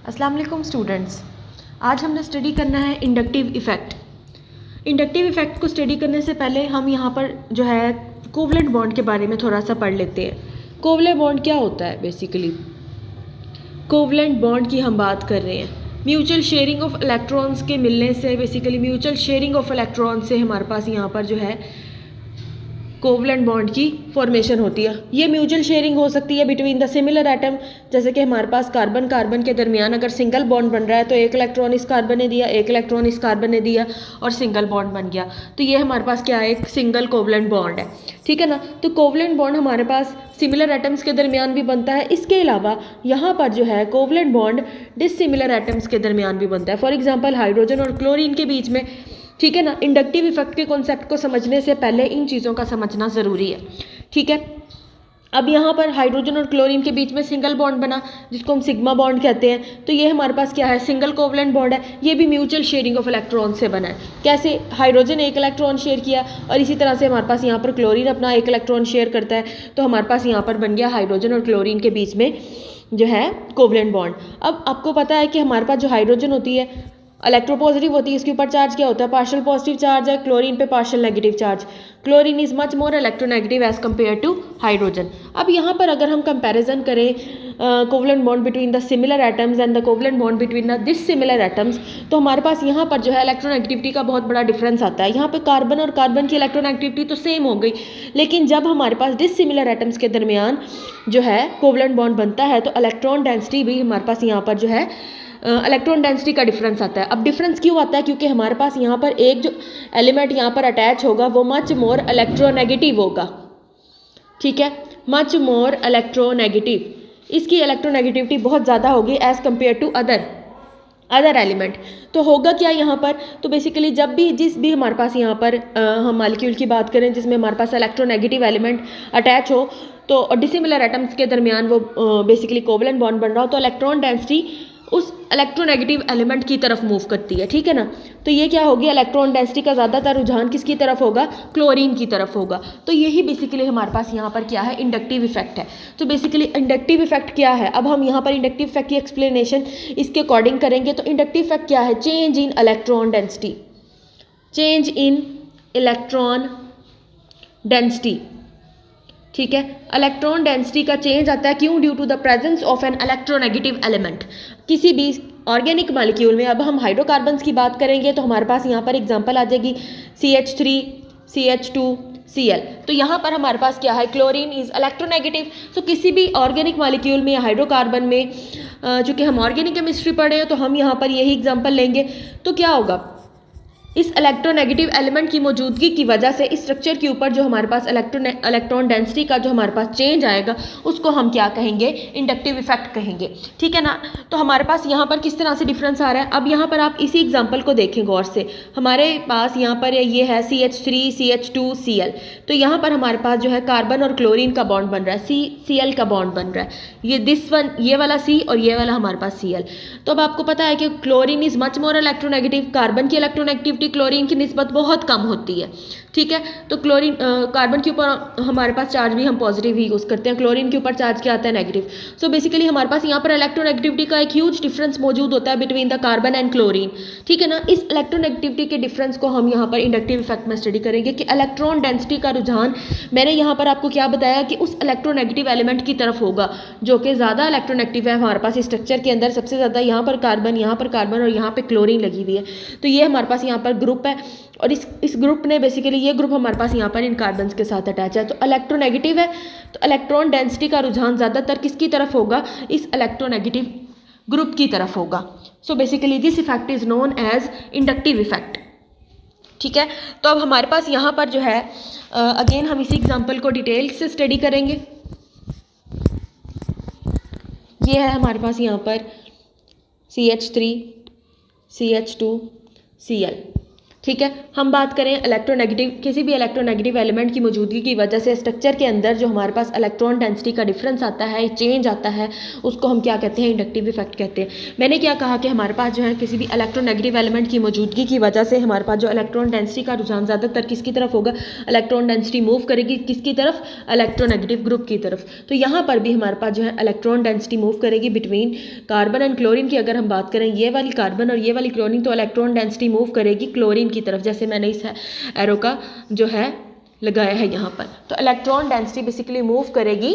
अस्सलाम वालेकुम स्टूडेंट्स। आज हमने स्टडी करना है इंडक्टिव इफ़ेक्ट। इंडक्टिव इफ़ेक्ट को स्टडी करने से पहले हम यहाँ पर जो है कोवलेंट बॉन्ड के बारे में थोड़ा सा पढ़ लेते हैं। कोवलेंट बॉन्ड क्या होता है? बेसिकली कोवलेंट बॉन्ड की हम बात कर रहे हैं। म्यूचुअल शेयरिंग ऑफ इलेक्ट्रॉन्स के मिलने से, basically mutual sharing of electron से हमारे पास यहाँ पर जो है कोवलेंट बॉन्ड की फॉर्मेशन होती है। ये म्यूचुअल शेयरिंग हो सकती है बिटवीन द सिमिलर एटम, जैसे कि हमारे पास कार्बन कार्बन के दरमियान अगर सिंगल बॉन्ड बन रहा है तो एक इलेक्ट्रॉन इस कार्बन ने दिया, एक इलेक्ट्रॉन इस कार्बन ने दिया और सिंगल बॉन्ड बन गया। तो ये हमारे पास क्या है? एक सिंगल कोवलेंट बॉन्ड है, ठीक है ना। तो कोवलेंट बॉन्ड हमारे पास सिमिलर एटम्स के दरमियान भी बनता है। इसके अलावा यहाँ पर जो है कोवलेंट बॉन्ड डिसिमिलर एटम्स के दरमियान भी बनता है। फॉर एग्जाम्पल हाइड्रोजन और क्लोरीन के बीच में, ठीक है ना। इंडक्टिव इफेक्ट के कॉन्सेप्ट को समझने से पहले इन चीज़ों का समझना ज़रूरी है, ठीक है। अब यहाँ पर हाइड्रोजन और क्लोरीन के बीच में सिंगल बॉन्ड बना, जिसको हम सिग्मा बॉन्ड कहते हैं। तो ये हमारे पास क्या है? सिंगल कोवलेंट बॉन्ड है। ये भी म्यूचुअल शेयरिंग ऑफ इलेक्ट्रॉन से बना है। कैसे? हाइड्रोजन एक इलेक्ट्रॉन शेयर किया और इसी तरह से हमारे पास यहाँ पर क्लोरीन अपना एक इलेक्ट्रॉन शेयर करता है। तो हमारे पास यहाँ पर बन गया हाइड्रोजन और क्लोरीन के बीच में जो है कोवलेंट बॉन्ड। अब आपको पता है कि हमारे पास जो हाइड्रोजन होती है इलेक्ट्रोपॉजिटिव होती है, इसके ऊपर चार्ज क्या होता है? पार्शियल पॉजिटिव चार्ज है। क्लोरीन पे partial negative charge. Chlorine is much more electronegative as compare to hydrogen. अब यहाँ पर अगर हम कंपैरिजन करें covalent bond between the similar atoms and the covalent bond between the dissimilar atoms, तो हमारे पास यहाँ पर जो है इलेक्ट्रोनेगेटिविटी का बहुत बड़ा डिफरेंस आता है। यहाँ पे कार्बन और कार्बन की इलेक्ट्रोनेगेटिविटी तो सेम हो गई, लेकिन जब हमारे पास डिसिमिलर एटम्स के दरमियान जो है कोवलेंट बॉन्ड बनता है तो इलेक्ट्रॉन डेंसिटी भी हमारे पास यहाँ पर जो है इलेक्ट्रॉन डेंसिटी का डिफरेंस आता है। अब डिफरेंस क्यों आता है? क्योंकि हमारे पास यहाँ पर एक जो एलिमेंट यहाँ पर अटैच होगा वो मच मोर इलेक्ट्रोनेगेटिव होगा, ठीक है, मच मोर इलेक्ट्रोनेगेटिव। इसकी इलेक्ट्रोनेगेटिविटी बहुत ज़्यादा होगी as compare to other element. तो होगा क्या यहाँ पर? तो बेसिकली जब भी जिस भी हमारे पास यहाँ पर हम मॉलिक्यूल की बात करें जिसमें हमारे पास इलेक्ट्रोनेगेटिव एलिमेंट अटैच हो, तो डिसिमिलर एटम्स के दरमियान वो बेसिकली कोवलेंट बॉन्ड बन रहा हो, तो इलेक्ट्रॉन डेंसिटी उस इलेक्ट्रोनेगेटिव एलिमेंट की तरफ मूव करती है, ठीक है ना। तो ये क्या होगी? इलेक्ट्रॉन डेंसिटी का ज़्यादातर रुझान किसकी तरफ होगा? क्लोरीन की तरफ होगा। तो यही बेसिकली हमारे पास यहाँ पर क्या है? इंडक्टिव इफेक्ट है। तो बेसिकली इंडक्टिव इफेक्ट क्या है? अब हम यहाँ पर इंडक्टिव इफेक्ट की एक्सप्लेनेशन इसके अकॉर्डिंग करेंगे। तो इंडक्टिव इफेक्ट क्या है? Change in electron density, change in electron density, ठीक है। इलेक्ट्रॉन डेंसिटी का चेंज आता है क्यों? Due to the presence of an electronegative element किसी भी ऑर्गेनिक मॉलिक्यूल में। अब हम हाइड्रोकार्बन्स की बात करेंगे तो हमारे पास यहाँ पर एग्जांपल आ जाएगी CH3 CH2 Cl। तो यहाँ पर हमारे पास क्या है? Chlorine is electronegative. तो किसी भी ऑर्गेनिक मॉलिक्यूल में या हाइड्रोकार्बन में, चूँकि हम ऑर्गेनिक केमिस्ट्री पढ़े हैं तो हम यहाँ पर यही एग्जाम्पल लेंगे। तो क्या होगा? इस इलेक्ट्रोनेगेटिव एलिमेंट की मौजूदगी की वजह से इस स्ट्रक्चर के ऊपर जो हमारे पास इलेक्ट्रॉन डेंसिटी का जो हमारे पास चेंज आएगा उसको हम क्या कहेंगे? इंडक्टिव इफेक्ट कहेंगे, ठीक है ना। तो हमारे पास यहाँ पर किस तरह से डिफरेंस आ रहा है? अब यहाँ पर आप इसी एग्जांपल को देखें गौर से। हमारे पास यहाँ पर ये है CH3 CH2 Cl। तो यहाँ पर हमारे पास जो है कार्बन और क्लोरीन का बॉन्ड बन रहा है, CCl का बॉन्ड बन रहा है। ये दिस वन, ये वाला C और ये वाला हमारे पास Cl। तो अब आपको पता है कि chlorine is much more electronegative. Carbon की इलेक्ट्रोनेगेटिविटी क्लोरीन की निस्बत बहुत कम होती है, ठीक है। तो क्लोरीन कार्बन के ऊपर हमारे पास चार्ज भी हम पॉजिटिव ही यूज़ करते हैं, क्लोरीन के ऊपर चार्ज क्या आता है? नेगेटिव। सो बेसिकली हमारे पास यहाँ पर इलेक्ट्रोनेगेटिविटी का एक ह्यूज डिफरेंस मौजूद होता है between the carbon and chlorine, ठीक है ना। इस इलेक्ट्रोनेगेटिविटी के डिफरेंस को हम यहाँ पर इंडक्टिव इफेक्ट में स्टडी करेंगे कि इलेक्ट्रॉन डेंसिटी का रुझान मैंने यहाँ पर आपको क्या बताया कि उस इलेक्ट्रोनेगेटिव एलिमेंट की तरफ होगा जो कि ज़्यादा इलेक्ट्रोनेगेटिव है। हमारे पास इस स्ट्रक्चर के अंदर सबसे ज़्यादा यहाँ पर कार्बन और यहाँ पर क्लोरीन लगी हुई है। तो ये हमारे पास यहाँ पर ग्रुप है और इस ग्रुप ने बेसिकली ये ग्रुप हमारे पास यहाँ पर इन कार्बन्स के साथ अटैच है। तो इलेक्ट्रोनेगेटिव है, तो इलेक्ट्रॉन डेंसिटी का रुझान ज़्यादातर किसकी तरफ होगा? इस इलेक्ट्रोनेगेटिव ग्रुप की तरफ होगा। So basically this effect is known as inductive effect, ठीक है। तो अब हमारे पास यहाँ पर जो है अगेन हम इसी एग्जाम्पल को डिटेल से स्टडी करेंगे। ये है हमारे पास यहाँ पर CH3 CH2 Cl। ठीक है। हम बात करें इलेक्ट्रोनेगेटिव, किसी भी इलेक्ट्रोनेगेटिव एलिमेंट की मौजूदगी की वजह से स्ट्रक्चर के अंदर जो हमारे पास इलेक्ट्रॉन डेंसिटी का डिफरेंस आता है, चेंज आता है, उसको हम क्या कहते हैं, इंडक्टिव इफेक्ट कहते हैं। मैंने क्या कहा कि हमारे पास जो है किसी भी इलेक्ट्रोनेगेटिव एलिमेंट की मौजूदगी की वजह से हमारे पास जो इलेक्ट्रॉन डेंसिटी का रुझान ज़्यादातर किसकी तरफ होगा, इलेक्ट्रॉन डेंसिटी मूव करेगी किसकी तरफ, इलेक्ट्रोनेगेटिव ग्रुप की तरफ। तो यहाँ पर भी हमारे पास जो है इलेक्ट्रॉन डेंसिटी मूव करेगी बिटवीन कार्बन एंड क्लोरीन की। अगर हम बात करें ये वाली कार्बन और ये वाली क्लोरीन, तो इलेक्ट्रॉन डेंसिटी मूव करेगी क्लोरीन की तरफ, जैसे मैंने इस एरो का जो है लगाया है यहाँ पर। तो इलेक्ट्रॉन डेंसिटी बेसिकली मूव करेगी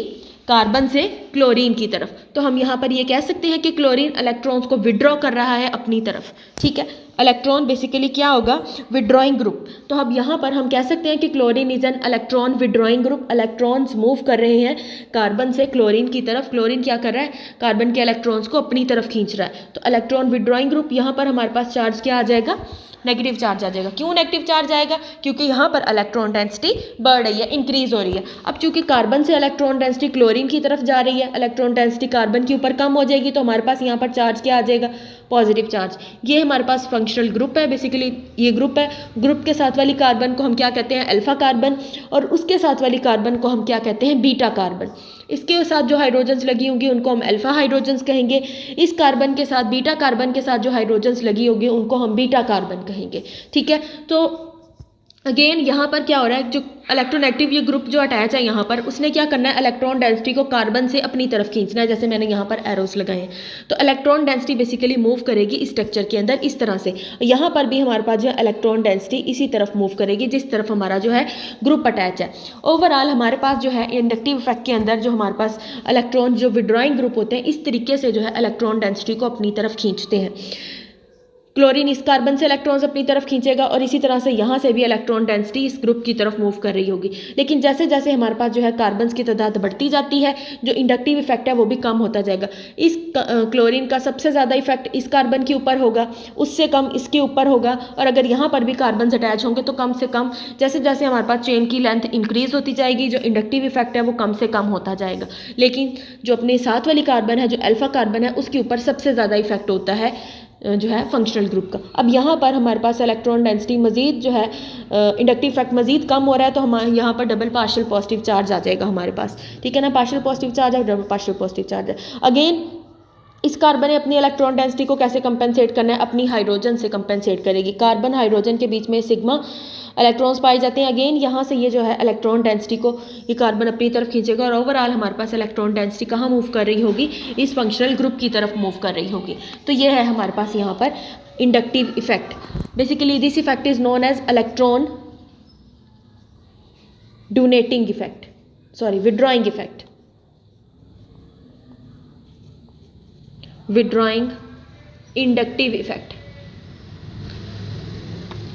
कार्बन से क्लोरीन की तरफ। तो हम यहाँ पर ये कह सकते हैं कि क्लोरीन इलेक्ट्रॉन्स को विड्रॉ कर रहा है अपनी तरफ, ठीक है। इलेक्ट्रॉन बेसिकली क्या होगा, विड्रॉइंग ग्रुप। तो अब यहाँ पर हम कह सकते हैं कि chlorine is an electron withdrawing group. Electrons move कर रहे हैं कार्बन से क्लोरीन की तरफ। क्लोरीन क्या कर रहा है, कार्बन के इलेक्ट्रॉन्स को अपनी तरफ खींच रहा है। तो इलेक्ट्रॉन विड्रॉइंग ग्रुप, यहाँ पर हमारे पास चार्ज क्या आ जाएगा, नेगेटिव चार्ज आ जाएगा। क्यों नेगेटिव चार्ज आएगा, क्योंकि यहाँ पर इलेक्ट्रॉन डेंसिटी बढ़ रही है, इंक्रीज हो रही है। अब चूंकि कार्बन से इलेक्ट्रॉन डेंसिटी क्लोरीन की तरफ जा रही है, इलेक्ट्रॉन डेंसिटी कार्बन के ऊपर कम हो जाएगी, तो हमारे पास यहाँ पर चार्ज क्या आ जाएगा, पॉजिटिव चार्ज। ये हमारे पास फंक्शनल ग्रुप है, बेसिकली ये ग्रुप है। ग्रुप के साथ वाली कार्बन को हम क्या कहते हैं, अल्फा कार्बन, और उसके साथ वाली कार्बन को हम क्या कहते हैं, बीटा कार्बन। इसके साथ जो हाइड्रोजन्स लगी होंगी उनको हम अल्फा हाइड्रोजन्स कहेंगे। इस कार्बन के साथ, बीटा कार्बन के साथ जो हाइड्रोजन्स लगी होगी उनको हम बीटा कार्बन कहेंगे, ठीक है। तो अगेन यहाँ पर क्या हो रहा है, जो इलेक्ट्रोनेगेटिव ये ग्रुप जो अटैच है यहाँ पर, उसने क्या करना है, इलेक्ट्रॉन डेंसिटी को कार्बन से अपनी तरफ खींचना है, जैसे मैंने यहाँ पर एरोस लगाए हैं। तो इलेक्ट्रॉन डेंसिटी बेसिकली मूव करेगी इस स्ट्रक्चर के अंदर इस तरह से। यहाँ पर भी हमारे पास जो है इलेक्ट्रॉन डेंसिटी इसी तरफ मूव करेगी जिस तरफ हमारा जो है ग्रुप अटैच है। ओवरऑल हमारे पास जो है इंडक्टिव इफेक्ट के अंदर जो हमारे पास इलेक्ट्रॉन जो विड्रॉइंग ग्रुप होते हैं, इस तरीके से जो है इलेक्ट्रॉन डेंसिटी को अपनी तरफ खींचते हैं। क्लोरीन इस कार्बन से इलेक्ट्रॉन्स अपनी तरफ खींचेगा और इसी तरह से यहाँ से भी इलेक्ट्रॉन डेंसिटी इस ग्रुप की तरफ मूव कर रही होगी। लेकिन जैसे जैसे हमारे पास जो है कार्बन की तादाद बढ़ती जाती है, जो इंडक्टिव इफेक्ट है वो भी कम होता जाएगा। इस क्लोरीन का सबसे ज़्यादा इफेक्ट इस कार्बन के ऊपर होगा, उससे कम इसके ऊपर होगा, और अगर यहाँ पर भी कार्बन अटैच होंगे तो कम से कम जैसे जैसे हमारे पास चेन की लेंथ इंक्रीज होती जाएगी, जो इंडक्टिव इफेक्ट है वो कम से कम होता जाएगा। लेकिन जो अपने साथ वाली कार्बन है, जो अल्फा कार्बन है, उसके ऊपर सबसे ज़्यादा इफेक्ट होता है जो है फंक्शनल ग्रुप का। अब यहाँ पर हमारे पास इलेक्ट्रॉन डेंसिटी मजीद जो है इंडक्टिव इफेक्ट मजीद कम हो रहा है, तो हम यहाँ पर डबल पार्शियल पॉजिटिव चार्ज आ जाएगा हमारे पास, ठीक है ना। पार्शियल पॉजिटिव चार्ज है, डबल पार्शियल पॉजिटिव चार्ज है। अगेन इस कार्बन ने अपनी इलेक्ट्रॉन डेंसिटी को कैसे कंपेंसेट करना है, अपनी हाइड्रोजन से कंपेंसेट करेगी। कार्बन हाइड्रोजन के बीच में सिग्मा इलेक्ट्रॉन्स पाए जाते हैं। अगेन यहाँ से ये जो है इलेक्ट्रॉन डेंसिटी को ये कार्बन अपनी तरफ खींचेगा, और ओवरऑल हमारे पास इलेक्ट्रॉन डेंसिटी कहाँ मूव कर रही होगी, इस फंक्शनल ग्रुप की तरफ मूव कर रही होगी। तो ये है हमारे पास यहाँ पर inductive effect. Basically this effect is known as electron donating effect, sorry withdrawing effect, withdrawing inductive effect,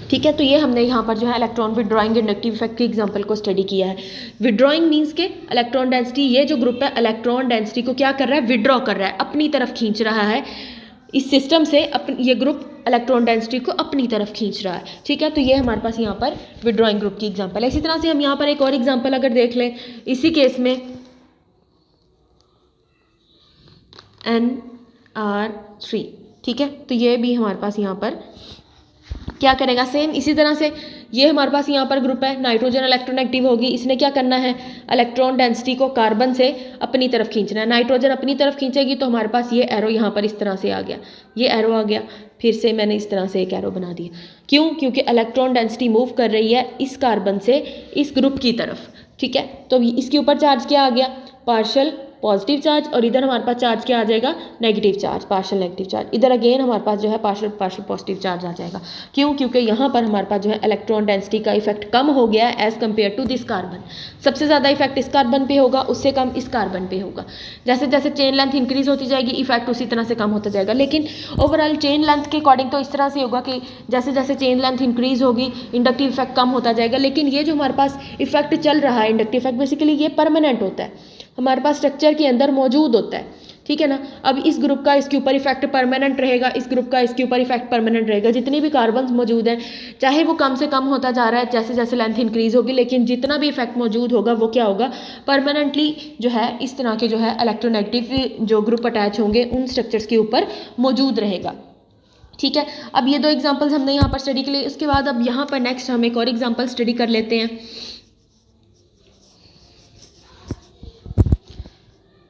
ठीक है। तो ये हमने यहाँ पर जो है इलेक्ट्रॉन विड्रॉइंग इंडक्टिव इफेक्ट की एग्जांपल को स्टडी किया है। विड्रॉइंग मींस के इलेक्ट्रॉन डेंसिटी, ये जो ग्रुप है इलेक्ट्रॉन डेंसिटी को क्या कर रहा है, विड्रॉ कर रहा है, अपनी तरफ खींच रहा है। इस सिस्टम से ये ग्रुप इलेक्ट्रॉन डेंसिटी को अपनी तरफ खींच रहा है, ठीक है। तो ये हमारे पास यहाँ पर विड्रॉइंग ग्रुप की एग्जांपल है। इसी तरह से हम यहाँ पर एक और एग्जांपल अगर देख लें, इसी केस में NR3, ठीक है। तो ये भी हमारे पास यहाँ पर क्या करेगा, सेम इसी तरह से ये हमारे पास यहाँ पर ग्रुप है, नाइट्रोजन इलेक्ट्रोनेगेटिव होगी, इसने क्या करना है, इलेक्ट्रॉन डेंसिटी को कार्बन से अपनी तरफ खींचना है। नाइट्रोजन अपनी तरफ खींचेगी तो हमारे पास ये एरो यहाँ पर इस तरह से आ गया, ये एरो आ गया, फिर से मैंने इस तरह से एक एरो बना दिया। क्यों, क्योंकि इलेक्ट्रॉन डेंसिटी मूव कर रही है इस कार्बन से इस ग्रुप की तरफ, ठीक है। तो इसके ऊपर चार्ज क्या आ गया, पार्शियल पॉजिटिव चार्ज, और इधर हमारे पास चार्ज क्या आ जाएगा, negative charge, partial negative charge. इधर अगेन हमारे पास जो है पार्शियल पॉजिटिव चार्ज आ जाएगा। क्यों, क्योंकि यहाँ पर हमारे पास जो है इलेक्ट्रॉन डेंसिटी का इफेक्ट कम हो गया है as compare to this carbon. सबसे ज़्यादा इफेक्ट इस कार्बन पे होगा, उससे कम इस कार्बन पे होगा। जैसे जैसे चेन लेंथ इंक्रीज होती जाएगी, इफेक्ट उसी तरह से कम होता जाएगा। लेकिन ओवरऑल चेन लेंथ के अकॉर्डिंग तो इस तरह से होगा कि जैसे जैसे चेन लेंथ इंक्रीज होगी इंडक्टिव इफेक्ट कम होता जाएगा। लेकिन ये जो हमारे पास इफेक्ट चल रहा है इंडक्टिव इफेक्ट, बेसिकली ये परमानेंट होता है, हमारे पास स्ट्रक्चर के अंदर मौजूद होता है, ठीक है ना। अब इस ग्रुप का इसके ऊपर इफेक्ट परमानेंट रहेगा, इस ग्रुप का इसके ऊपर इफेक्ट परमानेंट रहेगा। जितनी भी कार्बन मौजूद हैं, चाहे वो कम से कम होता जा रहा है जैसे जैसे लेंथ इंक्रीज होगी, लेकिन जितना भी इफेक्ट मौजूद होगा वो क्या होगा, परमानेंटली जो है इस तरह के जो है इलेक्ट्रोनेगेटिव जो ग्रुप अटैच होंगे उन स्ट्रक्चर्स के ऊपर मौजूद रहेगा, ठीक है, अब ये 2 एग्जांपल्स हमने यहाँ पर स्टडी के लिए, उसके बाद अब यहाँ पर नेक्स्ट हम एक और एग्जांपल स्टडी कर लेते हैं।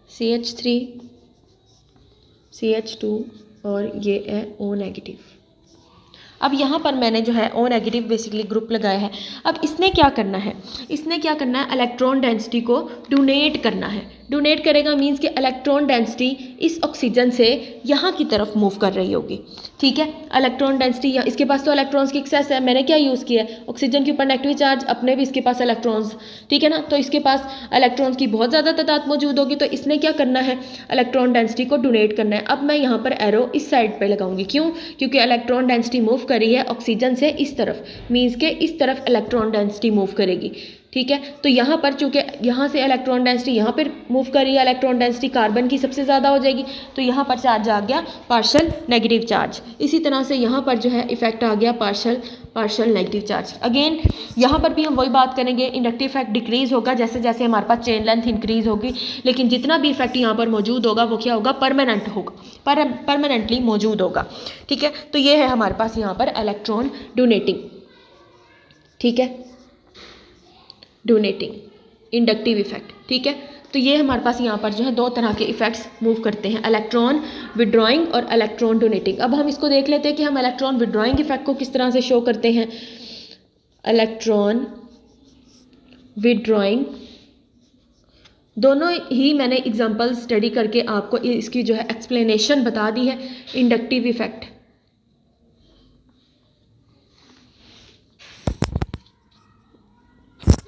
CH3 CH2 और ये है O नेगेटिव। अब यहाँ पर मैंने जो है O नेगेटिव बेसिकली ग्रुप लगाया है। अब इसने क्या करना है, इसने क्या करना है, इलेक्ट्रॉन डेंसिटी को डोनेट करना है। डोनेट करेगा मींस कि इलेक्ट्रॉन डेंसिटी इस ऑक्सीजन से यहाँ की तरफ मूव कर रही होगी। ठीक है, इलेक्ट्रॉन डेंसिटी, या इसके पास तो इलेक्ट्रॉन्स की एक्सेस है, मैंने क्या यूज़ किया है, ऑक्सीजन के ऊपर नेगेटिव चार्ज, अपने भी इसके पास इलेक्ट्रॉन्स, ठीक है ना, तो इसके पास इलेक्ट्रॉन्स की बहुत ज़्यादा तादाद मौजूद होगी, तो इसने क्या करना है, इलेक्ट्रॉन डेंसिटी को डोनेट करना है। अब मैं यहाँ पर एरो इस साइड पर लगाऊंगी, क्यों, क्योंकि इलेक्ट्रॉन डेंसिटी मूव कर रही है ऑक्सीजन से इस तरफ, मीन्स के इस तरफ इलेक्ट्रॉन डेंसिटी मूव करेगी। ठीक है, तो यहाँ पर चूंकि यहाँ से इलेक्ट्रॉन डेंसिटी यहाँ पर मूव कर रही है, इलेक्ट्रॉन डेंसिटी कार्बन की सबसे ज़्यादा हो जाएगी, तो यहाँ पर चार्ज आ गया पार्शियल नेगेटिव चार्ज। इसी तरह से यहाँ पर जो है इफेक्ट आ गया पार्शियल नेगेटिव चार्ज। अगेन यहाँ पर भी हम वही बात करेंगे, इंडक्टिव इफेक्ट डिक्रीज होगा जैसे जैसे हमारे पास चेन लेंथ इंक्रीज होगी, लेकिन जितना भी इफेक्ट यहाँ पर मौजूद होगा वो क्या होगा, परमानेंट होगा, परमानेंटली मौजूद होगा। ठीक है, तो ये है हमारे पास यहाँ पर इलेक्ट्रॉन डोनेटिंग, ठीक है, डोनेटिंग इंडक्टिव इफेक्ट। ठीक है, तो ये हमारे पास यहाँ पर जो है 2 तरह के इफेक्ट्स मूव करते हैं, इलेक्ट्रॉन विड्रॉइंग और इलेक्ट्रॉन डोनेटिंग। अब हम इसको देख लेते हैं कि हम इलेक्ट्रॉन विड्रॉइंग इफेक्ट को किस तरह से शो करते हैं। इलेक्ट्रॉन विड्रॉइंग, दोनों ही मैंने एग्जांपल स्टडी करके आपको इसकी जो है एक्सप्लेनेशन बता दी है। इंडक्टिव इफेक्ट,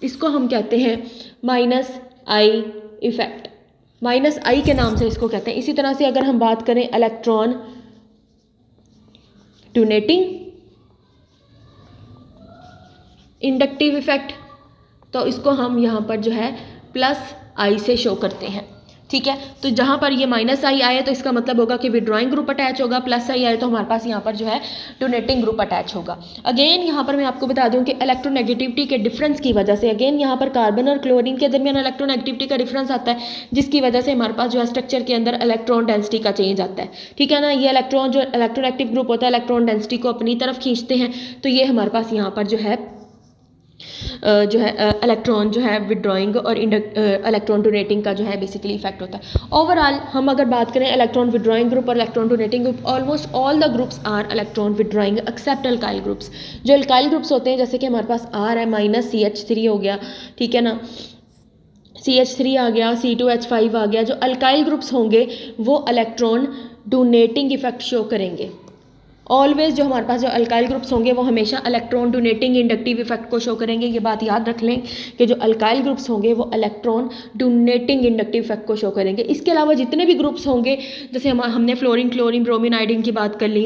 इसको हम कहते हैं -I इफेक्ट, -I के नाम से इसको कहते हैं। इसी तरह से अगर हम बात करें इलेक्ट्रॉन डोनेटिंग इंडक्टिव इफेक्ट, तो इसको हम यहाँ पर जो है +I से शो करते हैं। ठीक है, तो जहाँ पर ये -I आए तो इसका मतलब होगा कि विड्रॉइंग ग्रुप अटैच होगा, +I आए तो हमारे पास यहाँ पर जो है डोनेटिंग ग्रुप अटैच होगा। अगेन यहाँ पर मैं आपको बता दूँ कि इलेक्ट्रोनेगेटिविटी के डिफरेंस की वजह से, अगेन यहाँ पर कार्बन और क्लोरीन के दरमियान इलेक्ट्रोनेगेटिविटी का डिफरेंस आता है, जिसकी वजह से हमारे पास जो है स्ट्रक्चर के अंदर इलेक्ट्रॉन डेंसिटी का चेंज आता है। ठीक है ना, ये इलेक्ट्रॉन जो इलेक्ट्रोनेगेटिव ग्रुप होता है इलेक्ट्रॉन डेंसिटी को अपनी तरफ खींचते हैं, तो ये हमारे पास यहाँ पर जो है इलेक्ट्रॉन जो है विड्रॉइंग और इलेक्ट्रॉन डोनेटिंग का जो है बेसिकली इफेक्ट होता है। ओवरऑल हम अगर बात करें इलेक्ट्रॉन विड्रॉइंग ग्रुप और electron donating group, almost all the groups are electron withdrawing except alkyl groups. जो अल्काइल ग्रुप्स होते हैं, जैसे कि हमारे पास R है, -CH3 हो गया, ठीक है ना, CH3 आ गया, C2H5 आ गया, जो अल्काइल ग्रुप्स होंगे वो इलेक्ट्रॉन डोनेटिंग इफेक्ट शो करेंगे। ऑलवेज जो हमारे पास जो अल्काइल ग्रुप्स होंगे वो हमेशा इलेक्ट्रॉन डोनेटिंग इंडक्टिव इफेक्ट को शो करेंगे। ये बात याद रख लें कि जो अल्काइल ग्रुप्स होंगे वो इलेक्ट्रॉन डोनेटिंग इंडक्टिव इफेक्ट को शो करेंगे। इसके अलावा जितने भी ग्रुप्स होंगे, जैसे हमने फ्लोरीन, क्लोरीन, ब्रोमीन, आयोडीन की बात कर ली,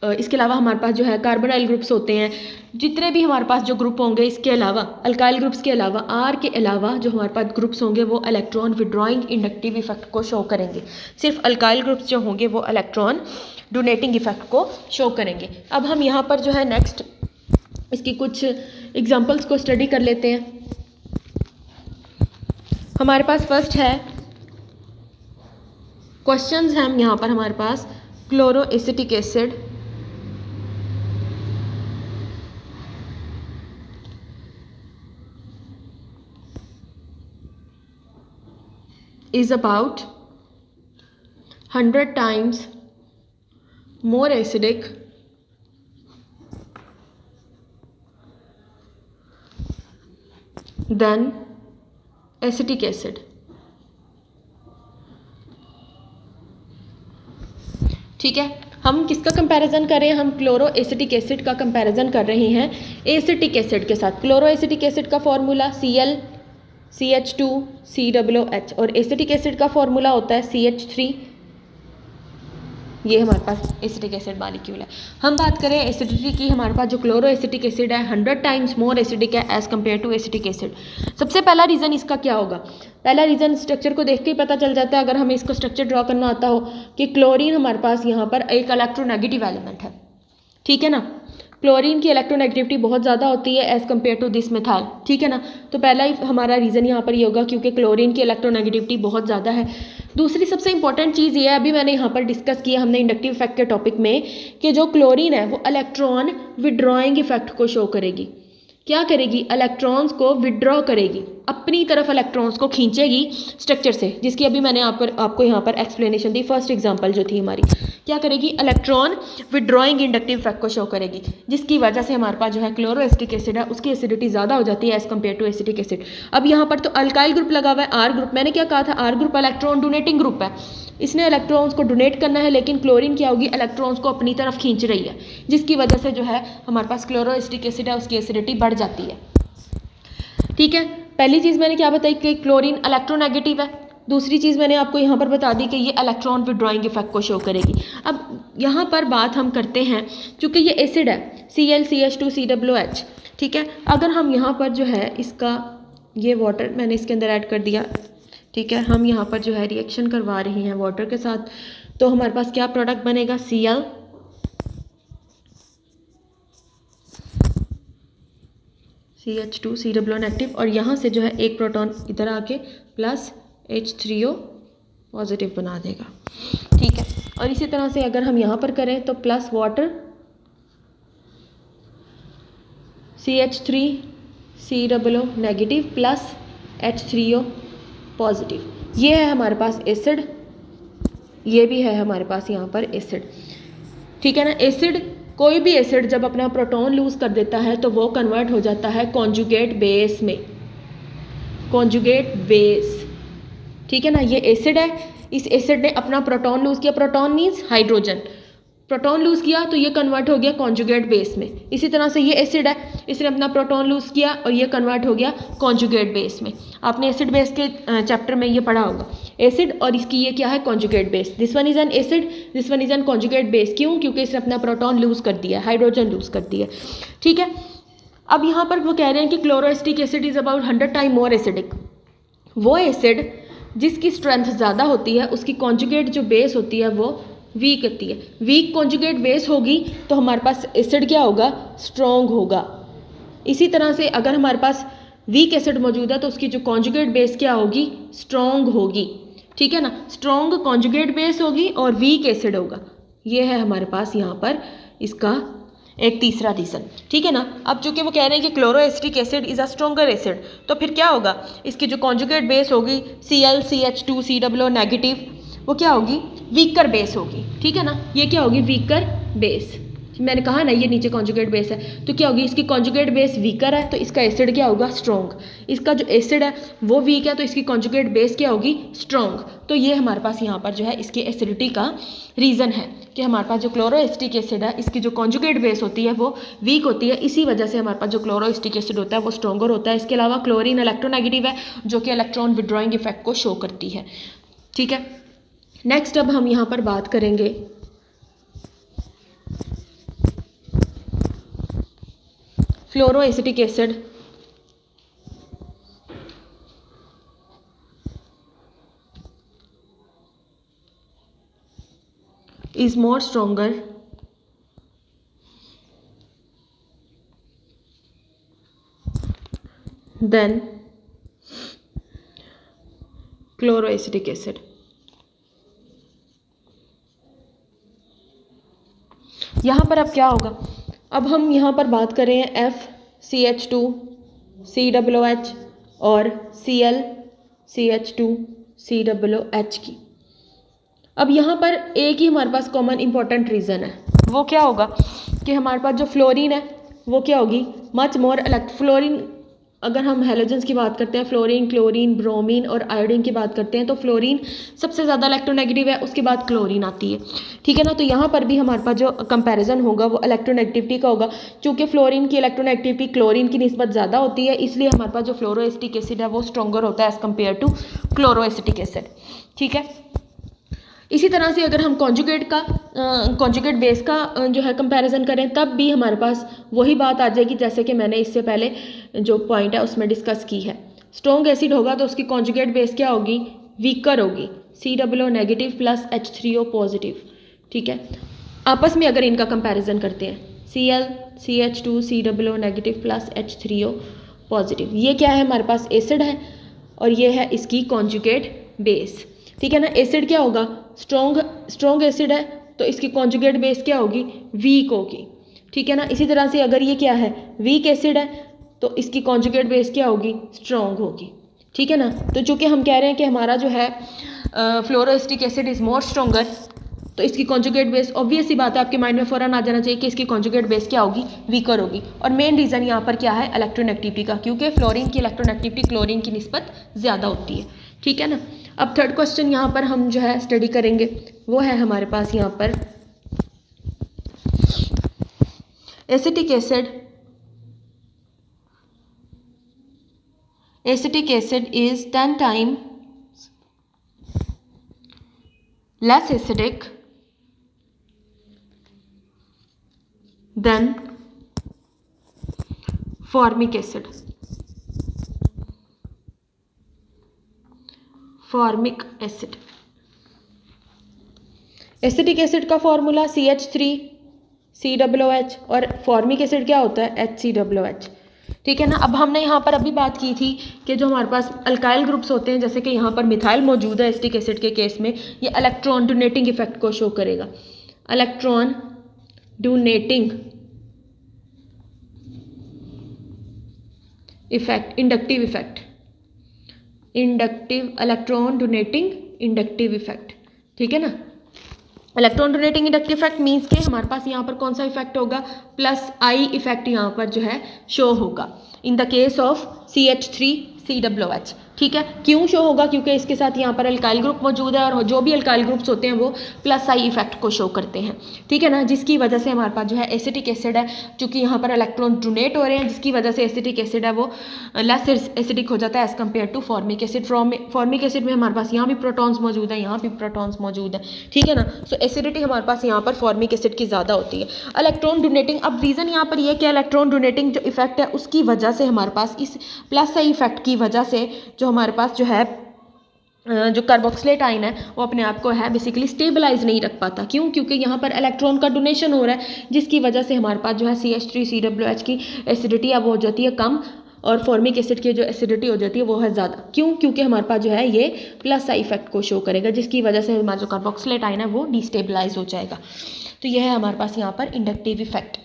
इसके अलावा हमारे पास जो है कार्बोनाइल ग्रुप्स होते हैं, जितने भी हमारे पास जो ग्रुप होंगे, इसके अलावा अल्काइल ग्रुप्स के अलावा R के अलावा जो हमारे पास ग्रुप्स होंगे वो इलेक्ट्रॉन विड्रॉइंग इंडक्टिव इफेक्ट को शो करेंगे। सिर्फ अल्काइल ग्रुप्स जो होंगे वो इलेक्ट्रॉन डोनेटिंग इफेक्ट को शो करेंगे। अब हम यहाँ पर जो है नेक्स्ट इसकी कुछ एग्जांपल्स को स्टडी कर लेते हैं। हमारे पास फर्स्ट है क्वेश्चंस हैं यहाँ पर हमारे पास, chloroacetic acid is about 100 times more acidic than acetic acid। ठीक है, हम किसका कंपैरिजन कर रहे हैं, हम क्लोरोएसिटिक एसिड का कंपैरिजन कर रहे हैं एसिटिक एसिड के साथ। क्लोरोएसिटिक एसिड का फॉर्मूला Cl CH2 COOH और एसिटिक एसिड का फॉर्मूला होता है CH3। ये हमारे पास एसिटिक एसिड मॉलिक्यूल है। हम बात करें एसिडिटी की, हमारे पास जो क्लोरोएसिटिक एसिड है 100 टाइम्स मोर एसिडिक है as compare to acetic acid. सबसे पहला रीज़न इसका क्या होगा, पहला रीज़न स्ट्रक्चर को देख के ही पता चल जाता है, अगर हमें इसको स्ट्रक्चर ड्रॉ करना आता हो, कि क्लोरीन हमारे पास यहाँ पर एक इलेक्ट्रोनेगेटिव एलिमेंट है, ठीक है ना, क्लोरीन की इलेक्ट्रोनेगेटिविटी बहुत ज़्यादा होती है as compare to this methyl, ठीक है ना। तो पहला ही हमारा रीज़न यहाँ पर ये होगा क्योंकि क्लोरीन की इलेक्ट्रोनेगेटिविटी बहुत ज़्यादा है। दूसरी सबसे इंपॉर्टेंट चीज़ ये है, अभी मैंने यहाँ पर डिस्कस किया हमने इंडक्टिव इफेक्ट के टॉपिक में, कि जो क्लोरीन है वो इलेक्ट्रॉन विड्रॉइंग इफेक्ट को शो करेगी। क्या करेगी? इलेक्ट्रॉन्स को विड्रॉ करेगी, अपनी तरफ इलेक्ट्रॉन्स को खींचेगी स्ट्रक्चर से, जिसकी अभी मैंने आपको यहाँ पर एक्सप्लेनेशन दी, फर्स्ट एग्जांपल जो थी हमारी। क्या करेगी? इलेक्ट्रॉन विड्रॉइंग इंडक्टिव इफेक्ट को शो करेगी, जिसकी वजह से हमारे पास जो है क्लोरोएसिटिक एसिड है उसकी एसिडिटी ज़्यादा हो जाती है as compare to acetic acid. अब यहाँ पर तो अल्काइल ग्रुप लगा हुआ है, आर ग्रुप। मैंने क्या कहा था? R group electron donating group है, इसने इलेक्ट्रॉन्स को डोनेट करना है, लेकिन क्लोरीन क्या होगी? इलेक्ट्रॉन्स को अपनी तरफ खींच रही है, जिसकी वजह से जो है हमारे पास क्लोरोएसिटिक एसिड है उसकी एसिडिटी बढ़ जाती है, ठीक है। पहली चीज़ मैंने क्या बताई कि क्लोरीन इलेक्ट्रोनेगेटिव है। दूसरी चीज़ मैंने आपको यहाँ पर बता दी कि ये इलेक्ट्रॉन विड्रॉइंग इफेक्ट को शो करेगी। अब यहाँ पर बात हम करते हैं, चूँकि ये एसिड है ClCH2COOH, ठीक है। अगर हम यहाँ पर जो है इसका ये वाटर मैंने इसके अंदर ऐड कर दिया, ठीक है, हम यहाँ पर जो है रिएक्शन करवा रहे हैं वाटर के साथ, तो हमारे पास क्या प्रोडक्ट बनेगा? CH2COO नेगेटिव, और यहाँ से जो है एक प्रोटॉन इधर आके प्लस H3O पॉजिटिव बना देगा, ठीक है। और इसी तरह से अगर हम यहाँ पर करें तो plus water CH3COO negative plus H3O positive, ये है हमारे पास एसिड, ये भी है हमारे पास यहाँ पर एसिड, ठीक है ना। एसिड, कोई भी एसिड जब अपना प्रोटॉन लूज कर देता है तो वो कन्वर्ट हो जाता है कॉन्जुगेट बेस में, कॉन्जुगेट बेस, ठीक है ना। ये एसिड है, इस एसिड ने अपना प्रोटॉन लूज किया, proton means hydrogen, proton lose किया तो ये कन्वर्ट हो गया कॉन्जुगेट बेस में। इसी तरह से ये एसिड है, इसने अपना प्रोटॉन लूज किया और ये कन्वर्ट हो गया कॉन्जुगेट बेस में। आपने एसिड बेस के चैप्टर में ये पढ़ा होगा, एसिड और इसकी ये क्या है? Conjugate base. This one is an acid, this one is an conjugate base. क्यों? क्योंकि इसने अपना प्रोटॉन लूज कर दिया, हाइड्रोजन लूज कर दिया, ठीक है। अब यहाँ पर वो कह रहे हैं कि chloroacetic acid is about 100 time more acidic. वो एसिड जिसकी स्ट्रेंथ ज़्यादा होती है उसकी कॉन्जुगेट जो बेस होती है वो वीक होती है। वीक कॉन्जुगेट बेस होगी तो हमारे पास एसिड क्या होगा? स्ट्रॉन्ग होगा। इसी तरह से अगर हमारे पास वीक एसिड मौजूद है तो उसकी जो कॉन्जुगेट बेस क्या होगी? स्ट्रॉन्ग होगी, ठीक है ना। स्ट्रॉन्ग कॉन्जुगेट बेस होगी और वीक एसिड होगा। ये है हमारे पास यहाँ पर इसका एक तीसरा रीज़न, ठीक है ना। अब चूंकि वो कह रहे हैं कि chloroacetic acid is a stronger acid, तो फिर क्या होगा? इसकी जो कॉन्जुगेट बेस होगी ClCH2COO नेगेटिव, वो क्या होगी? वीकर बेस होगी, ठीक है ना। ये क्या होगी? Weaker base. मैंने कहा ना ये नीचे कॉन्जुगेट बेस है, तो क्या होगी? इसकी कॉन्जुगेट बेस वीकर है तो इसका एसिड क्या होगा? स्ट्रॉन्ग। इसका जो एसिड है वो वीक है तो इसकी कॉन्जुगेट बेस क्या होगी? स्ट्रॉन्ग। तो ये हमारे पास यहाँ पर जो है इसकी एसिडिटी का रीज़न है कि हमारे पास जो क्लोरोएसिटिक एसिड है इसकी जो कॉन्जुगेट बेस होती है वो वीक होती है, इसी वजह से हमारे पास जो क्लोरोएसिटिक एसिड होता है वो स्ट्रॉन्गर होता है। इसके अलावा क्लोरीन इलेक्ट्रोनेगेटिव है जो कि इलेक्ट्रॉन विड्रॉइंग इफेक्ट को शो करती है, ठीक है। नेक्स्ट अब हम यहाँ पर बात करेंगे फ्लोरोएसिटिक acid is more stronger than chloroacetic acid. यहाँ पर अब क्या होगा? अब हम यहाँ पर बात करें FCH2COOH और ClCH2COOH की। अब यहाँ पर एक ही हमारे पास कॉमन इंपॉर्टेंट रीज़न है, वो क्या होगा कि हमारे पास जो फ्लोरीन है वो क्या होगी? मच मोर फ्लोरीन, अगर हम हेलोजेंस की बात करते हैं, फ्लोरीन, क्लोरीन, ब्रोमीन और आयोडीन की बात करते हैं तो फ्लोरीन सबसे ज़्यादा इलेक्ट्रोनेगेटिव है, उसके बाद क्लोरीन आती है, ठीक है ना। तो यहाँ पर भी हमारे पास जो कंपैरिजन होगा वो इलेक्ट्रोनेगेटिविटी का होगा। चूँकि फ्लोरीन की इलेक्ट्रोनेगेटिविटी क्लोरीन की निस्बत ज़्यादा होती है, इसलिए हमारे पास जो फ्लोरोएसिटिक एसिड है वो स्ट्रॉन्गर होता है as compare to chloroacetic acid, ठीक है। इसी तरह से अगर हम कॉन्जुगेट बेस का जो है कंपैरिजन करें तब भी हमारे पास वही बात आ जाएगी जैसे कि मैंने इससे पहले जो पॉइंट है उसमें डिस्कस की है। स्ट्रॉन्ग एसिड होगा तो उसकी कॉन्जुगेट बेस क्या होगी? वीकर होगी, COO negative plus H3O positive, ठीक है। आपस में अगर इनका कंपैरिजन करते हैं ClCH2 COO negative plus H3O positive. ये क्या है, हमारे पास एसिड है और ये है इसकी कॉन्जुगेट बेस। ठीक है ना, एसिड क्या होगा, स्ट्रॉन्ग एसिड है तो इसकी कॉन्जुगेट बेस क्या होगी, वीक होगी। ठीक है ना, इसी तरह से अगर ये क्या है, वीक एसिड है तो इसकी कॉन्जुगेट बेस क्या होगी, स्ट्रॉन्ग होगी। ठीक है ना, तो चूँकि हम कह रहे हैं कि हमारा जो है फ्लोरोएस्टिक एसिड इज़ मोर स्ट्रॉन्गर, तो इसकी कॉन्जुगेट बेस ऑब्वियस सी बात है, आपके माइंड में फ़ौरन आ जाना चाहिए कि इसकी कॉन्जुगेट बेस क्या होगी, वीकर होगी। और मेन रीज़न यहाँ पर क्या है, इलेक्ट्रोनेगेटिविटी का, क्योंकि फ्लोरीन की इलेक्ट्रोनेगेटिविटी क्लोरीन की निस्बत ज़्यादा होती है। ठीक है ना, अब थर्ड क्वेश्चन यहाँ पर हम जो है स्टडी करेंगे, वो है हमारे पास यहाँ पर acetic acid is 10 times less acidic than formic acid. Acetic acid का फॉर्मूला CH3COOH और फॉर्मिक एसिड क्या होता है, HCOOH। ठीक है ना, अब हमने यहाँ पर अभी बात की थी कि जो हमारे पास अल्काइल ग्रुप्स होते हैं, जैसे कि यहाँ पर मिथाइल मौजूद है एसिटिक एसिड के केस में, ये इलेक्ट्रॉन डोनेटिंग इफेक्ट को शो करेगा। Electron donating effect, inductive effect, electron donating inductive effect. ठीक है ना, electron donating inductive effect means के हमारे पास यहाँ पर कौन सा इफेक्ट होगा, प्लस आई इफेक्ट यहाँ पर जो है शो होगा in the case of CH3COOH। ठीक है, क्यों शो होगा, क्योंकि इसके साथ यहाँ पर अल्काइल ग्रुप मौजूद है और जो भी अल्काइल ग्रुप्स होते हैं वो प्लस आई इफेक्ट को शो करते हैं। ठीक है ना, जिसकी वजह से हमारे पास जो है एसिटिक एसिड है, चूँकि यहाँ पर इलेक्ट्रॉन डोनेट हो रहे हैं, जिसकी वजह से एसिटिक एसिड है वो लेस एसिडिक हो जाता है as compare to formic acid. Formic acid में हमारे पास यहाँ भी प्रोटॉन्स मौजूद है, यहाँ भी प्रोटॉन्स मौजूद है। ठीक है ना, सो एसिडिटी हमारे पास यहाँ पर फॉर्मिक एसिड की ज़्यादा होती है। इलेक्ट्रॉन डोनेटिंग, अब रीज़न यहाँ पर यह कि इलेक्ट्रॉन डोनेटिंग जो इफेक्ट है उसकी वजह से हमारे पास इस प्लस आई इफेक्ट की वजह से जो हमारे पास जो है जो कार्बोक्सिलेट आयन है वो अपने आप को है बेसिकली स्टेबलाइज नहीं रख पाता। क्यों, क्योंकि यहाँ पर इलेक्ट्रॉन का डोनेशन हो रहा है, जिसकी वजह से हमारे पास जो है CH3COOH की एसिडिटी अब हो जाती है कम और फॉर्मिक एसिड की जो एसिडिटी हो जाती है वो है ज़्यादा। क्यों, क्योंकि हमारे पास जो है ये प्लस आई इफेक्ट को शो करेगा, जिसकी वजह से हमारा जो कार्बोक्सिलेट आयन है वो डिस्टेबलाइज हो जाएगा। तो यह है हमारे पास यहाँ पर इंडक्टिव इफेक्ट।